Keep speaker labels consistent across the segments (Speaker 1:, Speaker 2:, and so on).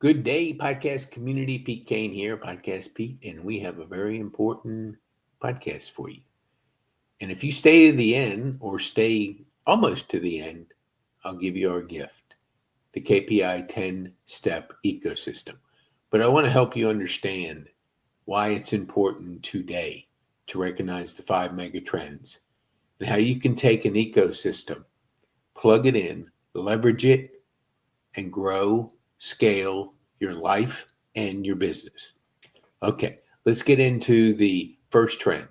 Speaker 1: Good day, podcast community. Pete Kane here, Podcast Pete, and we have a very important podcast for you. And if you stay to the end or stay almost to the end, I'll give you our gift, the KPI 10 step ecosystem. But I want to help you understand why it's important today to recognize the five mega trends and how you can take an ecosystem, plug it in, leverage it, and grow, scale your life and your business. Okay, let's get into the first trend.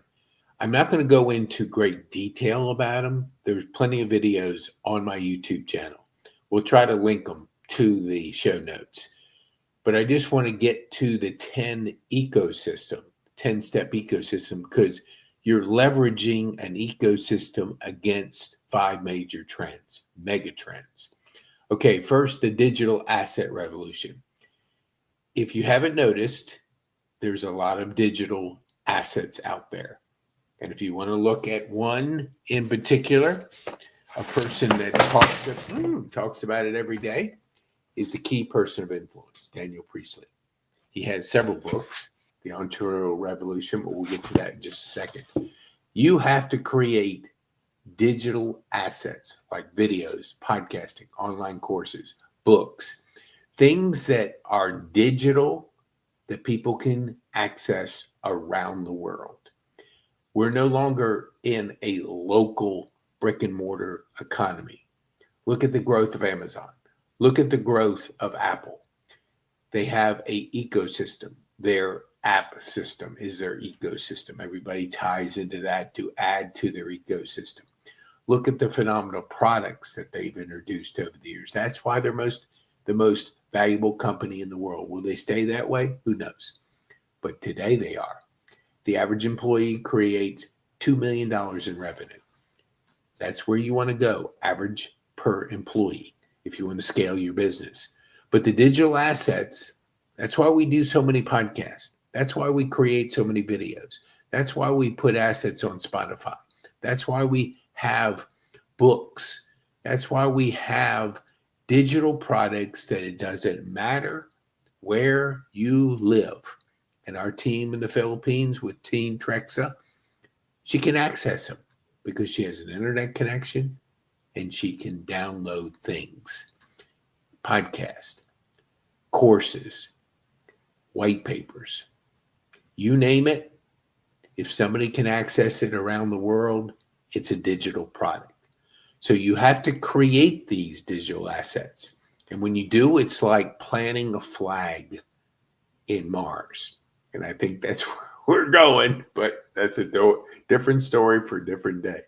Speaker 1: I'm not going to go into great detail about them. There's plenty of videos on my YouTube channel. We'll try to link them to the show notes. But I just want to get to the 10 ecosystem, 10 step ecosystem, because you're leveraging an ecosystem against five major trends, mega trends. Okay, first, the digital asset revolution. If you haven't noticed, there's a lot of digital assets out there. And if you want to look at one in particular, a person that talks about it every day is the key person of influence, Daniel Priestley. He has several books, The Entrepreneurial Revolution, but we'll get to that in just a second. You have to create digital assets like videos, podcasting, online courses, books, things that are digital that people can access around the world. We're no longer in a local brick and mortar economy. Look at the growth of Amazon. Look at the growth of Apple. They have an ecosystem. Their app system is their ecosystem. Everybody ties into that to add to their ecosystem. Look at the phenomenal products that they've introduced over the years. That's why they're the most valuable company in the world. Will they stay that way? Who knows? But today they are. The average employee creates $2 million in revenue. That's where you want to go, average per employee, if you want to scale your business. But the digital assets, that's why we do so many podcasts. That's why we create so many videos. That's why we put assets on Spotify. That's why we have books. That's why we have digital products that it doesn't matter where you live. And our team in the Philippines with Team Trexa, she can access them because she has an internet connection and she can download things, podcasts, courses, white papers, you name it. If somebody can access it around the world, it's a digital product. So you have to create these digital assets. And when you do, it's like planting a flag in Mars. And I think that's where we're going, but that's a different story for a different day.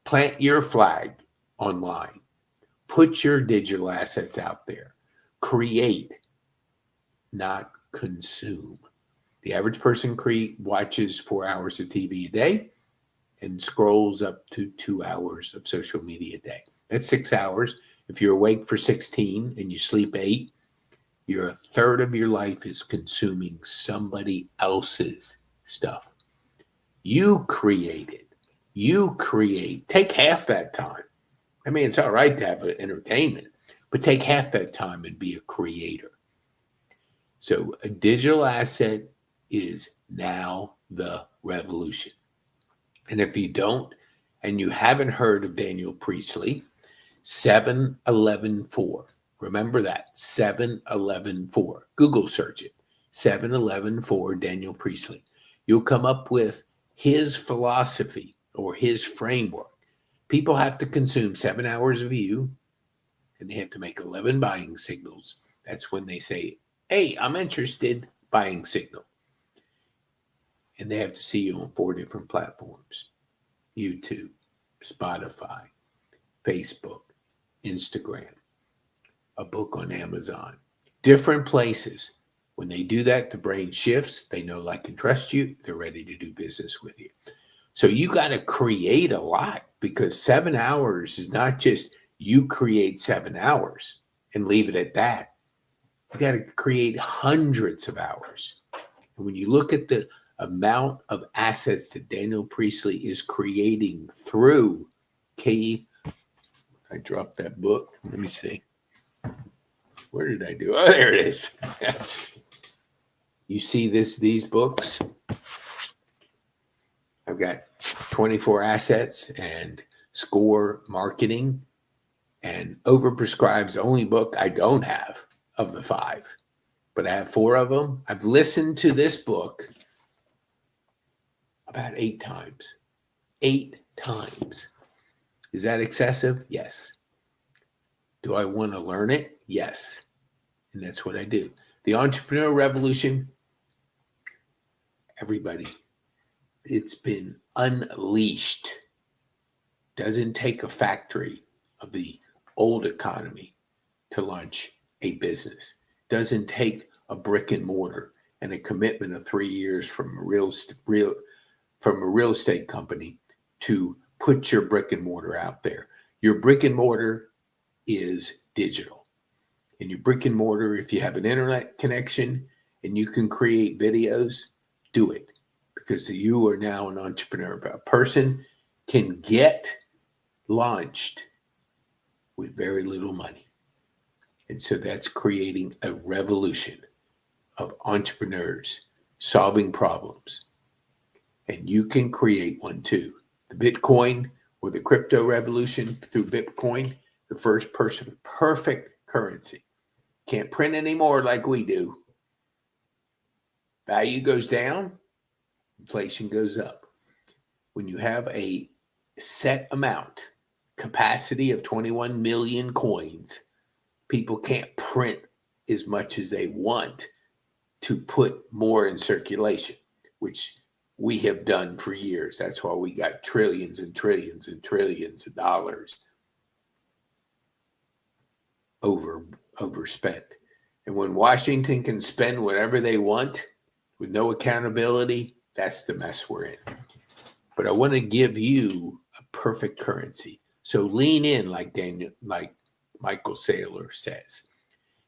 Speaker 1: Plant your flag online. Put your digital assets out there. Create, not consume. The average person watches 4 hours of TV a day and scrolls up to 2 hours of social media a day. That's 6 hours. If you're awake for 16 and you sleep 8, you're a third of your life is consuming somebody else's stuff. You create it. You create. Take half that time. I mean, it's all right to have entertainment, but take half that time and be a creator. So a digital asset is now the revolution. And if you don't, and you haven't heard of Daniel Priestley, 7114. Remember that, 7114. Google search it, 7114 Daniel Priestley. You'll come up with his philosophy or his framework. People have to consume 7 hours of you, and they have to make 11 buying signals. That's when they say, hey, I'm interested, buying signal. And they have to see you on 4 different platforms: YouTube, Spotify, Facebook, Instagram, a book on Amazon, different places. When they do that, the brain shifts. They know, like, and trust you. They're ready to do business with you. So you got to create a lot, because 7 hours is not just you create 7 hours and leave it at that. You got to create hundreds of hours. And when you look at the amount of assets that Daniel Priestley is creating through I dropped that book. Let me see. Where did I do? Oh, there it is. You see these books? I've got 24 assets and SCORE marketing, and Overprescribed's the only book I don't have of the 5, but I have 4 of them. I've listened to this book about 8 times. 8 times. Is that excessive? Yes. Do I want to learn it? Yes. And that's what I do. The Entrepreneur Revolution, everybody, it's been unleashed. Doesn't take a factory of the old economy to launch a business. Doesn't take a brick and mortar and a commitment of 3 years from a real estate company to put your brick and mortar out there. Your brick and mortar is digital. And your brick and mortar, if you have an internet connection and you can create videos, do it, because you are now an entrepreneur. A person can get launched with very little money. And so that's creating a revolution of entrepreneurs solving problems. And you can create one too. The Bitcoin or the crypto revolution through Bitcoin, the first person, perfect currency. Can't print anymore like we do. Value goes down, inflation goes up. When you have a set amount, capacity of 21 million coins, people can't print as much as they want to put more in circulation, which we have done for years. That's why we got trillions and trillions and trillions of dollars overspent. And when Washington can spend whatever they want with no accountability, that's the mess we're in. But I want to give you a perfect currency. So lean in, like Michael Saylor says.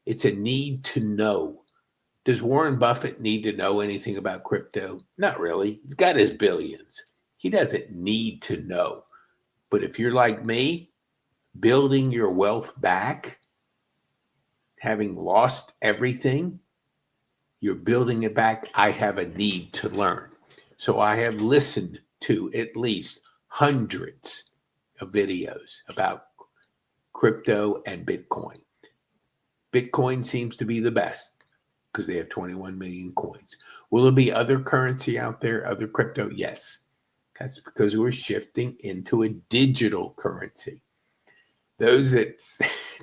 Speaker 1: It's a need to know. Does Warren Buffett need to know anything about crypto? Not really. He's got his billions. He doesn't need to know. But if you're like me, building your wealth back, having lost everything, you're building it back. I have a need to learn. So I have listened to at least hundreds of videos about crypto and Bitcoin. Bitcoin seems to be the best because they have 21 million coins. Will there be other currency out there, other crypto? Yes. That's because we're shifting into a digital currency. Those that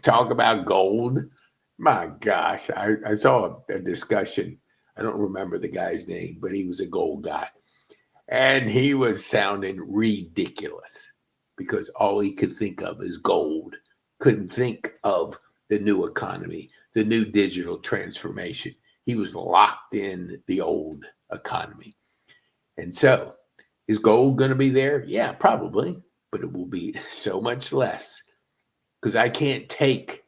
Speaker 1: talk about gold, my gosh, I saw a discussion. I don't remember the guy's name, but he was a gold guy. And he was sounding ridiculous because all he could think of is gold. Couldn't think of the new economy, the new digital transformation. He was locked in the old economy. And so, is gold going to be there? Yeah, probably, but it will be so much less because I can't take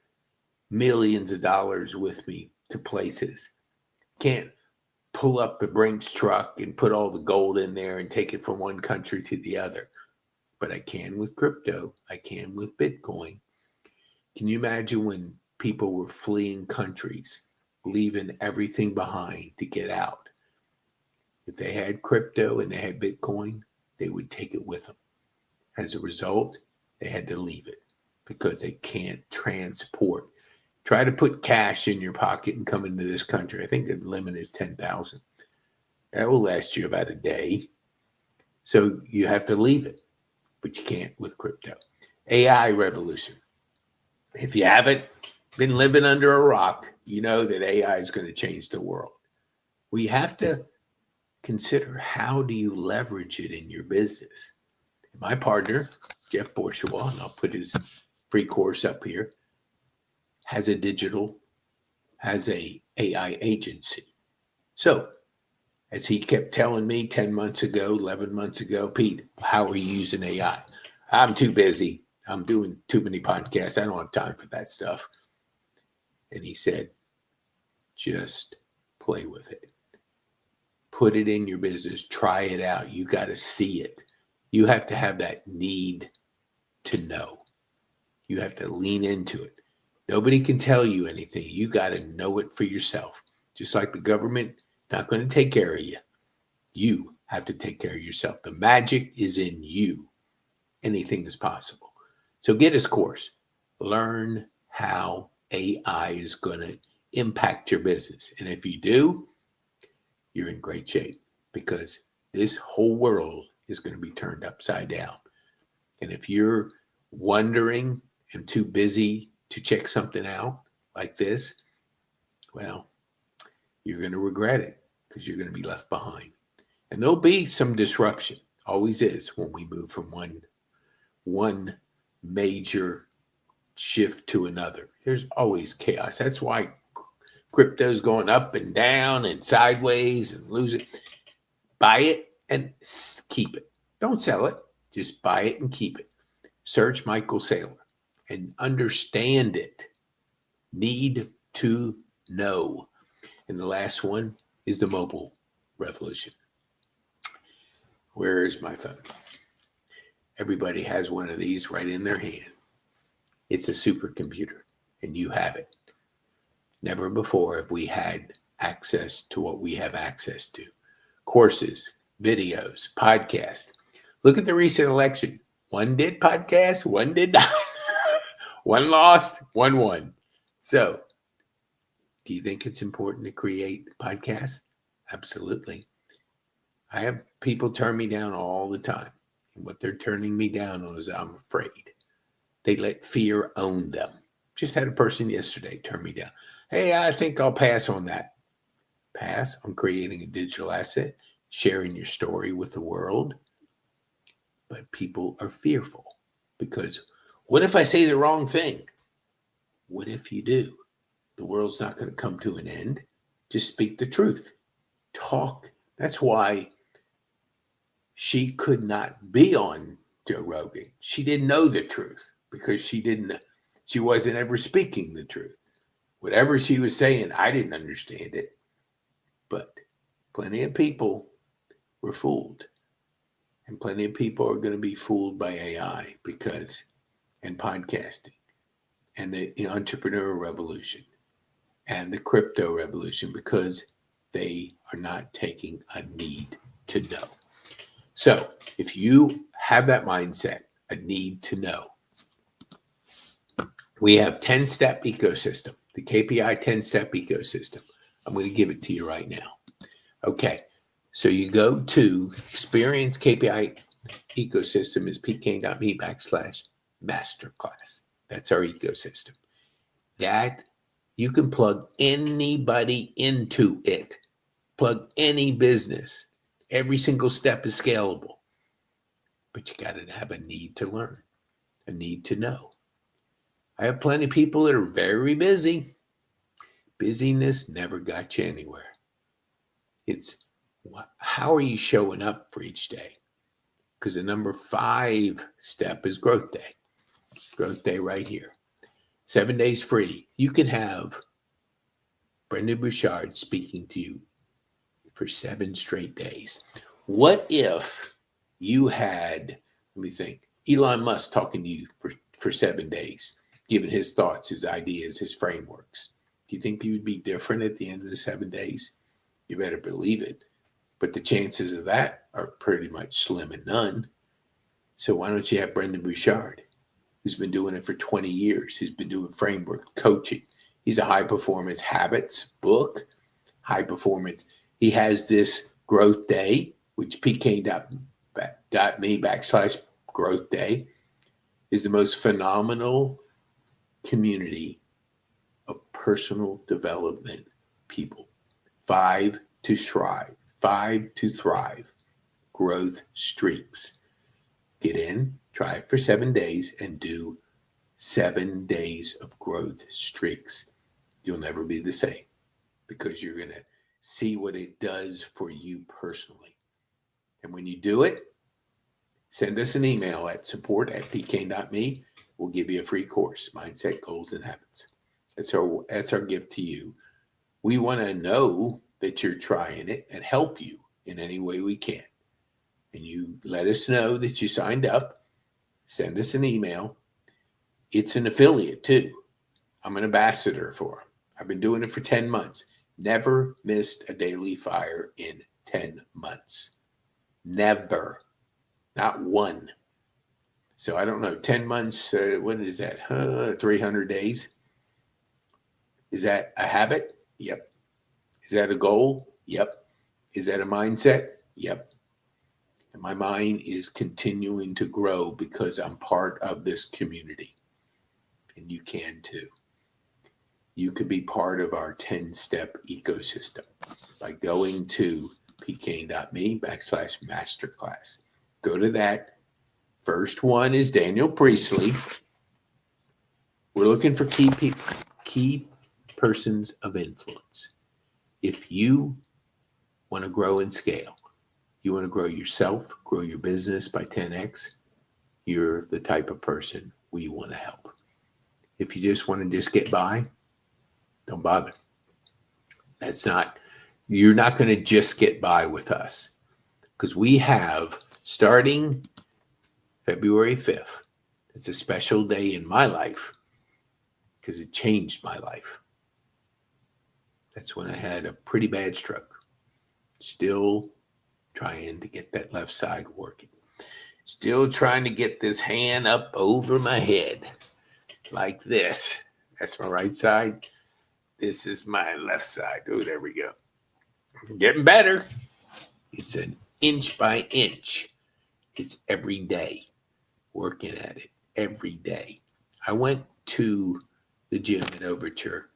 Speaker 1: millions of dollars with me to places. Can't pull up the Brinks truck and put all the gold in there and take it from one country to the other. But I can with crypto. I can with Bitcoin. Can you imagine when people were fleeing countries, leaving everything behind to get out? If they had crypto and they had Bitcoin, they would take it with them. As a result, they had to leave it because they can't transport. Try to put cash in your pocket and come into this country. I think the limit is 10,000. That will last you about a day. So you have to leave it, but you can't with crypto. AI revolution. If you haven't been living under a rock, you know that AI is going to change the world. Well, you have to consider, how do you leverage it in your business? My partner, Jeff Bourgeois, and I'll put his free course up here, has a AI agency. So, as he kept telling me 10 months ago, 11 months ago, Pete, how are you using AI? I'm too busy. I'm doing too many podcasts. I don't have time for that stuff. And he said, just play with it. Put it in your business. Try it out. You got to see it. You have to have that need to know. You have to lean into it. Nobody can tell you anything. You got to know it for yourself. Just like the government, not going to take care of you. You have to take care of yourself. The magic is in you. Anything is possible. So get this course. Learn how AI is going to impact your business. And if you do, you're in great shape because this whole world is going to be turned upside down. And if you're wondering and too busy to check something out like this, well, you're going to regret it because you're going to be left behind. And there'll be some disruption, always is, when we move from one major shift to another. There's always chaos. That's why crypto's going up and down and sideways and losing. Buy it and keep it. Don't sell it. Just buy it and keep it. Search Michael Saylor and understand it. Need to know. And the last one is the mobile revolution. Where is my phone? Everybody has one of these right in their hand. It's a supercomputer, and you have it. Never before have we had access to what we have access to. Courses, videos, podcasts. Look at the recent election. One did podcast, one did not. One lost, one won. So, do you think it's important to create podcasts? Absolutely. I have people turn me down all the time. And what they're turning me down on is I'm afraid. They let fear own them. Just had a person yesterday turn me down. Hey, I think I'll pass on that. Pass on creating a digital asset, sharing your story with the world. But people are fearful because what if I say the wrong thing? What if you do? The world's not going to come to an end. Just speak the truth. Talk. That's why she could not be on Joe Rogan. She didn't know the truth because she wasn't ever speaking the truth. Whatever she was saying, I didn't understand it. But plenty of people were fooled. And plenty of people are going to be fooled by AI and podcasting and the entrepreneurial revolution and the crypto revolution because they are not taking a need to know. So if you have that mindset, a need to know, we have 10-step ecosystem, the KPI 10-step ecosystem. I'm going to give it to you right now. Okay. So you go to Experience KPI ecosystem is pkane.me/masterclass. That's our ecosystem. That you can plug anybody into it. Plug any business. Every single step is scalable. But you got to have a need to learn, a need to know. I have plenty of people that are very busy. Busyness never got you anywhere. It's how are you showing up for each day? Because the number 5 step is growth day. Growth day right here. 7 days free. You can have Brendon Burchard speaking to you for 7 straight days. What if you had, let me think, Elon Musk talking to you for 7 days, giving his thoughts, his ideas, his frameworks? Do you think you would be different at the end of the 7 days? You better believe it. But the chances of that are pretty much slim and none. So why don't you have Brendon Burchard, who's been doing it for 20 years, who's been doing framework coaching. He's a high performance habits book, high performance. He has this growth day, which pkane.me/growth day is the most phenomenal community of personal development people. 5 to thrive. 5 to thrive. Growth streaks. Get in, try it for 7 days, and do 7 days of growth streaks. You'll never be the same because you're going to see what it does for you personally. And when you do it, send us an email at support@pkane.me. We'll give you a free course, Mindset, Goals, and Habits. That's our gift to you. We want to know that you're trying it and help you in any way we can. And you let us know that you signed up. Send us an email. It's an affiliate too. I'm an ambassador for them. I've been doing it for 10 months. Never missed a daily fire in 10 months. Never. Not one. So I don't know. 10 months, what is that? 300 days. Is that a habit? Yep. Is that a goal? Yep. Is that a mindset? Yep. And my mind is continuing to grow because I'm part of this community. And you can too. You could be part of our 10-step ecosystem by going to pkane.me/masterclass. Go to that. First one is Daniel Priestley. We're looking for key persons of influence. If you want to grow and scale, you want to grow yourself, grow your business by 10x, you're the type of person we want to help. If you just want to just get by, don't bother. You're not going to just get by with us, because we have, starting February 5th, it's a special day in my life because it changed my life. That's when I had a pretty bad stroke. Still trying to get that left side working. Still trying to get this hand up over my head like this. That's my right side. This is my left side. Oh, there we go. Getting better. It's an inch by inch. It's every day. Working at it every day. I went to the gym at Overture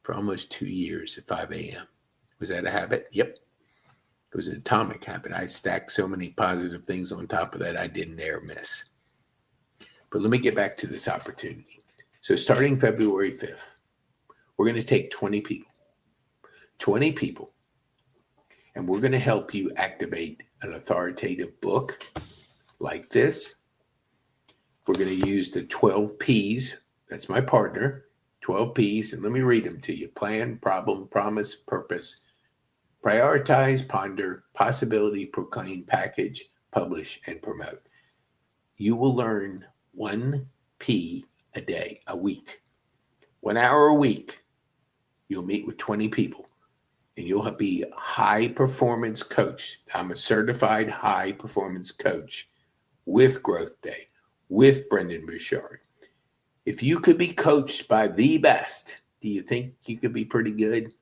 Speaker 1: for almost 2 years at 5 a.m. Was that a habit? Yep. It was an atomic habit. I stacked so many positive things on top of that I didn't dare miss. But let me get back to this opportunity. So starting February 5th, we're going to take 20 people, and we're going to help you activate an authoritative book like this. We're going to use the 12 P's. That's my partner, 12 P's. And let me read them to you. Plan, problem, promise, purpose, prioritize, ponder, possibility, proclaim, package, publish, and promote. You will learn 1 P a day, a week. 1 hour a week. You'll meet with 20 people. And you'll be a high performance coach. I'm a certified high performance coach with Growth Day, with Brendon Burchard. If you could be coached by the best, do you think you could be pretty good?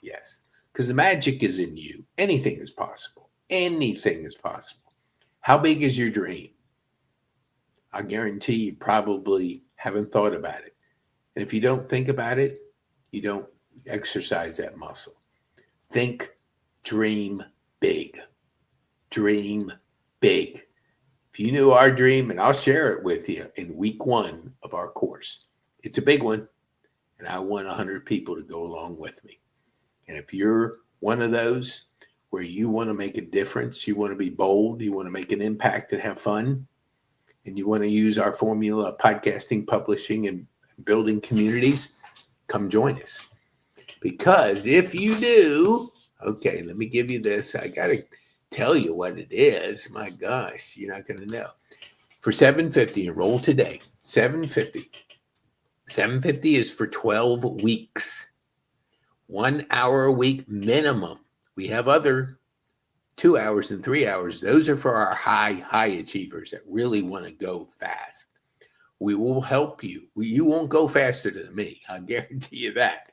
Speaker 1: Yes, because the magic is in you. Anything is possible. Anything is possible. How big is your dream? I guarantee you probably haven't thought about it. And if you don't think about it, you don't exercise that muscle. Think, dream big. Dream big. If you knew our dream, and I'll share it with you in week 1 of our course. It's a big one, and I want 100 people to go along with me. And if you're one of those where you want to make a difference, you want to be bold, you want to make an impact and have fun, and you want to use our formula of podcasting, publishing, and building communities, come join us. Because if you do, okay, let me give you this. I got to tell you what it is. My gosh, you're not going to know. For $750, enroll today. $750. $750 is for 12 weeks. 1 hour a week minimum. We have other 2 hours and 3 hours. Those are for our high achievers that really want to go fast. We will help you. You won't go faster than me. I guarantee you that.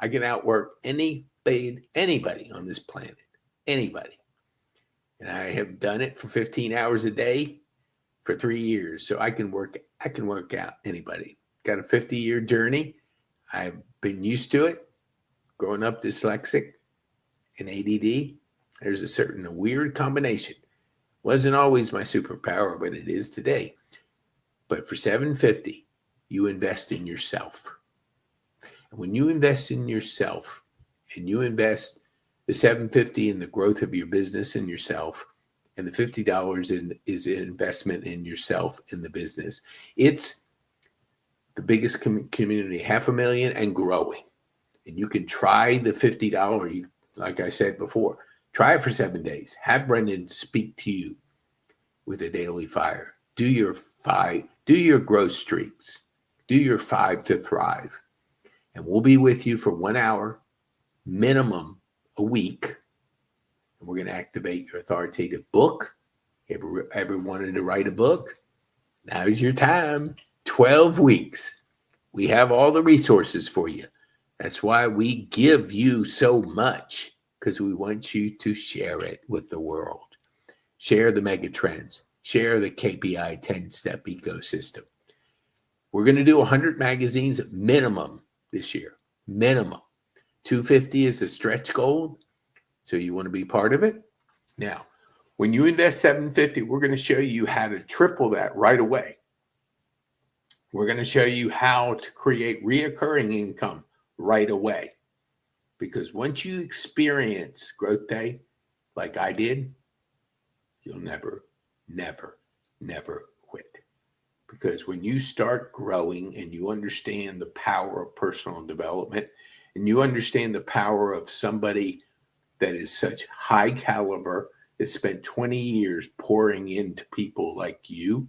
Speaker 1: I can outwork anybody on this planet. Anybody. And I have done it for 15 hours a day for 3 years. So I can work out anybody. Got a 50-year journey. I've been used to it. Growing up dyslexic and ADD, there's a weird combination. Wasn't always my superpower, but it is today. But for $750, you invest in yourself. And when you invest in yourself and you invest the $750 in the growth of your business and yourself, and the $50 is an investment in yourself in the business, it's the biggest community, 500,000 and growing. And you can try the $50, like I said before. Try it for 7 days. Have Brendon speak to you with a daily fire. Do your growth streaks. Do your 5 to thrive. And we'll be with you for 1 hour minimum a week. And we're going to activate your authoritative book. Ever wanted to write a book? Now's your time. 12 weeks. We have all the resources for you. That's why we give you so much, because we want you to share it with the world. Share the mega trends. Share the KPI 10-step ecosystem. We're going to do 100 magazines minimum this year. Minimum. 250 is the stretch goal. So you want to be part of it? Now, when you invest $750, we're going to show you how to triple that right away. We're going to show you how to create reoccurring income right away. Because once you experience Growth Day, like I did, you'll never, never, never quit. Because when you start growing and you understand the power of personal development, and you understand the power of somebody that is such high caliber, that spent 20 years pouring into people like you,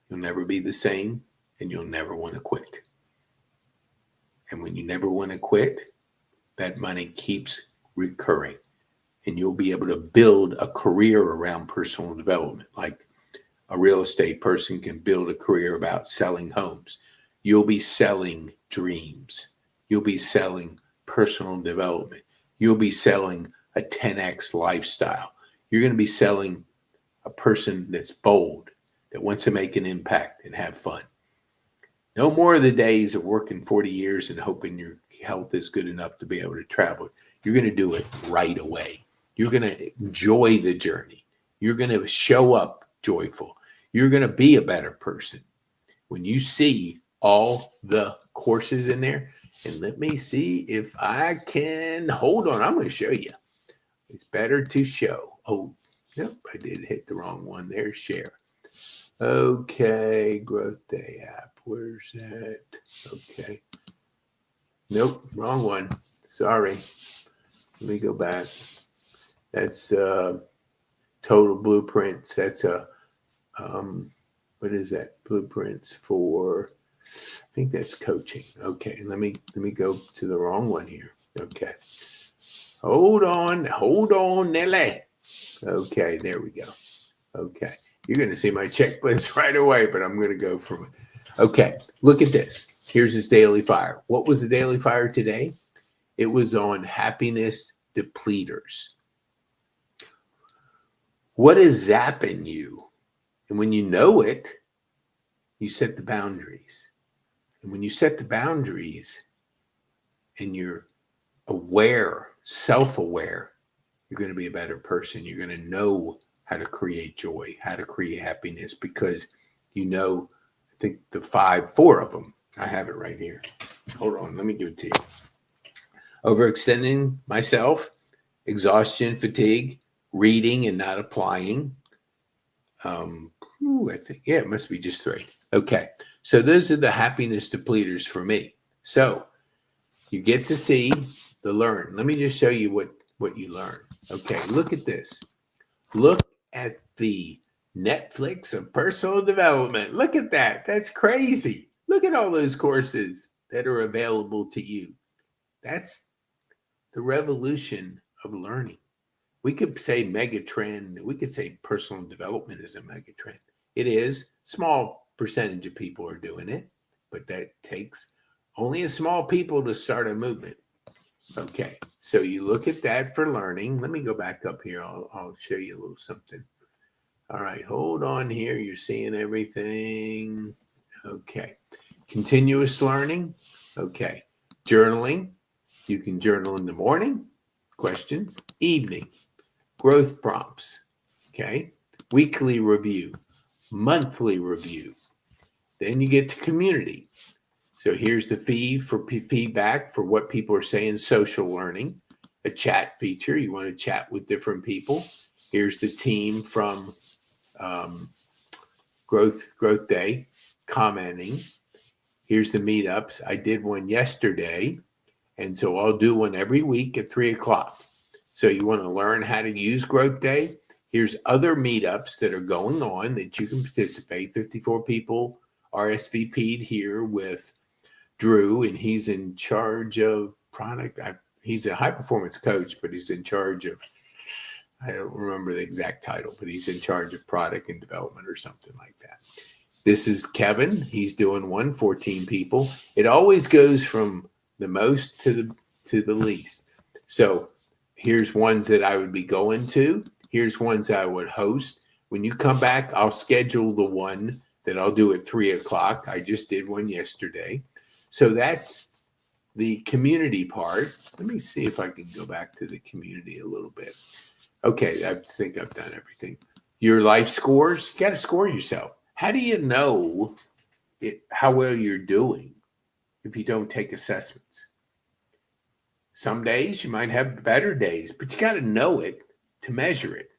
Speaker 1: you'll never be the same, and you'll never want to quit. And when you never want to quit, that money keeps recurring. And you'll be able to build a career around personal development. Like a real estate person can build a career about selling homes. You'll be selling dreams. You'll be selling personal development. You'll be selling a 10x lifestyle. You're going to be selling a person that's bold, that wants to make an impact and have fun. No more of the days of working 40 years and hoping your health is good enough to be able to travel. You're going to do it right away. You're going to enjoy the journey. You're going to show up joyful. You're going to be a better person. When you see all the courses in there, and let me see if I can, hold on, I'm going to show you. It's better to show. Oh, nope, I did hit the wrong one there, share. Okay, Growth Day app. Where's that? Okay. Nope, wrong one. Sorry. Let me go back. That's Total Blueprints. That's what is that? Blueprints for, I think that's coaching. Okay, let me go to the wrong one here. Okay. Hold on, Nelly. Okay, there we go. Okay. You're going to see my checklist right away, but I'm going to go from it. Okay, look at this. Here's his daily fire. What was the daily fire today? It was on happiness depleters. What is zapping you? And when you know it, you set the boundaries. And when you set the boundaries and you're aware, self-aware, you're going to be a better person. You're going to know how to create joy, how to create happiness, because you know, I think four of them. I have it right here. Hold on, let me give it to you. Overextending myself, exhaustion, fatigue, reading and not applying. I think, it must be just 3. Okay, so those are the happiness depleters for me. So you get to see the learn. Let me just show you what you learn. Okay, look at this. Look at the Netflix of personal development. Look at that. That's crazy. Look at all those courses that are available to you. That's the revolution of learning. We could say mega trend. We could say personal development is a mega trend. It is. Small percentage of people are doing it, but that takes only a small people to start a movement. Okay, so you look at that for learning. Let me go back up here. I'll show you a little something. All right, hold on here. You're seeing everything. Okay, continuous learning. Okay, journaling. You can journal in the morning, questions, evening, growth prompts. Okay, weekly review, monthly review. Then you get to community. So here's the feed for feedback for what people are saying, social learning, a chat feature. You want to chat with different people. Here's the team from Growth Day commenting. Here's the meetups. I did one yesterday, and so I'll do one every week at 3:00. So you want to learn how to use Growth Day. Here's other meetups that are going on that you can participate. 54 people RSVP'd here with Drew, and he's in charge of product. He's a high performance coach, but he's in charge of, I don't remember the exact title, but he's in charge of product and development or something like that. This is Kevin. He's doing 14 people. It always goes from the most to the least. So here's ones that I would be going to. Here's ones I would host. When you come back, I'll schedule the one that I'll do at 3:00. I just did one yesterday. So that's the community part. Let me see if I can go back to the community a little bit. Okay, I think I've done everything. Your life scores, you got to score yourself. How do you know how well you're doing if you don't take assessments? Some days you might have better days, but you got to know it to measure it.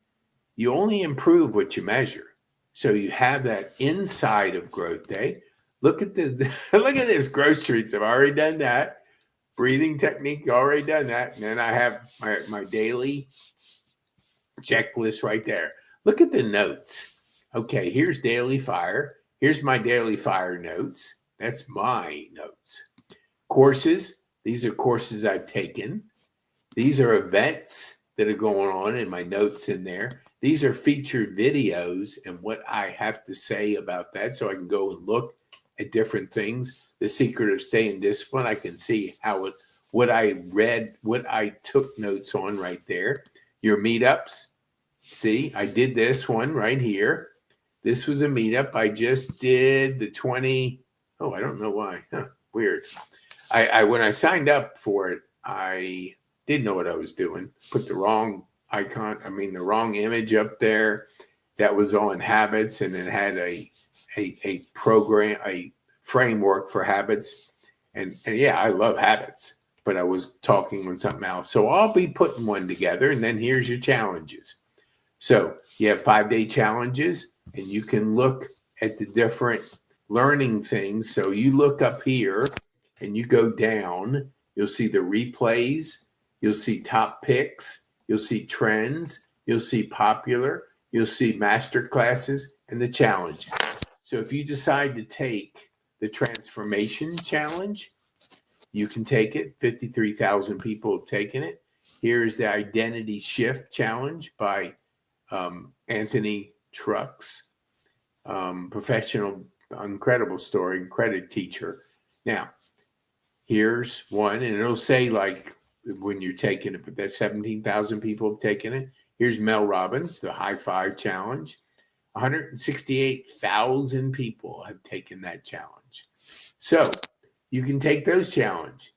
Speaker 1: You only improve what you measure. So you have that inside of growth day. Look at look at this growth streaks. I've already done that. Breathing technique, already done that. And then I have my daily checklist right there. Look at the notes. Okay, here's daily fire. Here's my daily fire notes. That's my notes. Courses. These are courses I've taken. These are events that are going on in my notes in there. These are featured videos and what I have to say about that, so I can go and look at different things. The secret of staying disciplined. I can see what I read, what I took notes on right there. Your meetups. See, I did this one right here. This was a meetup. I just did the 20. Oh, I don't know why. Weird. I when I signed up for it, I didn't know what I was doing. Put the wrong the wrong image up there. That was on habits, and it had a program, a framework for habits. And yeah, I love habits, but I was talking on something else. So I'll be putting one together, and then here's your challenges. So you have 5-day challenges, and you can look at the different learning things. So you look up here and you go down, you'll see the replays, you'll see top picks, you'll see trends, you'll see popular, you'll see master classes, and the challenge. So if you decide to take the transformation challenge, you can take it. 53,000 people have taken it. Here's the identity shift challenge by Anthony Trucks, professional, incredible story, credit teacher. Now, here's one, and it'll say like when you're taking it, but that's 17,000 people have taken it. Here's Mel Robbins, the High Five Challenge. 168,000 people have taken that challenge. So you can take those challenge.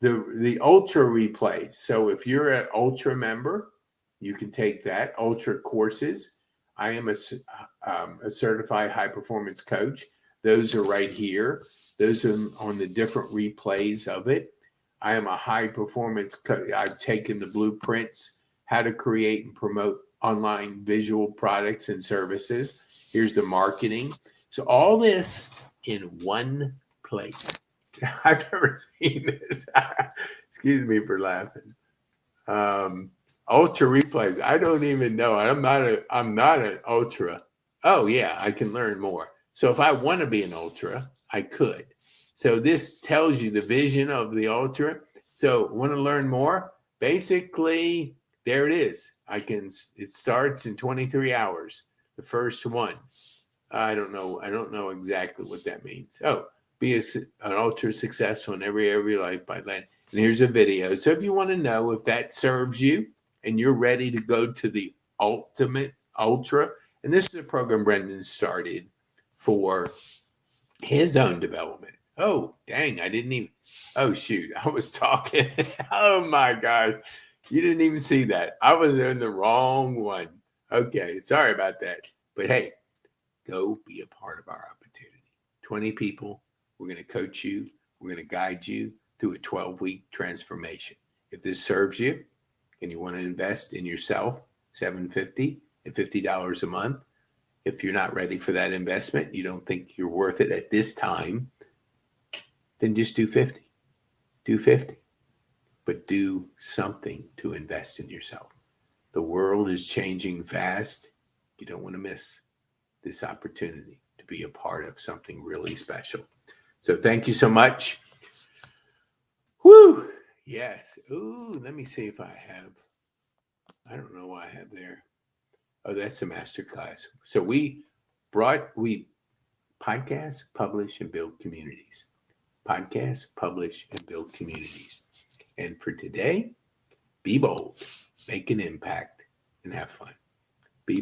Speaker 1: The Ultra replays. So if you're an Ultra member, you can take that. Ultra courses. I am a certified high performance coach. Those are right here. Those are on the different replays of it. I am a high performance coach. I've taken the blueprints, how to create and promote online visual products and services. Here's the marketing. So all this in one place. I've never seen this. Excuse me for laughing. Ultra replays. I don't even know. I'm not an ultra. Oh yeah, I can learn more. So if I want to be an ultra, I could. So this tells you the vision of the ultra. So want to learn more? Basically, there it is. It starts in 23 hours. The first one. I don't know. I don't know exactly what that means. Oh, be an ultra successful in every area of your life by land. And here's a video. So if you want to know if that serves you and you're ready to go to the ultimate ultra, and this is a program Brendan started for his own development. Oh, dang. I didn't even. Oh, shoot. I was talking. Oh, my gosh. You didn't even see that. I was in the wrong one. Okay. Sorry about that. But hey, go be a part of our opportunity. 20 people. We're going to coach you. We're going to guide you through a 12-week transformation. If this serves you and you want to invest in yourself, $750 and $50 a month. If you're not ready for that investment, you don't think you're worth it at this time, then just do 50. Do 50. But do something to invest in yourself. The world is changing fast. You don't want to miss this opportunity to be a part of something really special. So thank you so much. Woo! Yes. Ooh, let me see if I don't know what I have there. Oh, that's a master class. So we podcast, publish, and build communities. Podcast, publish, and build communities. And for today, be bold, make an impact, and have fun.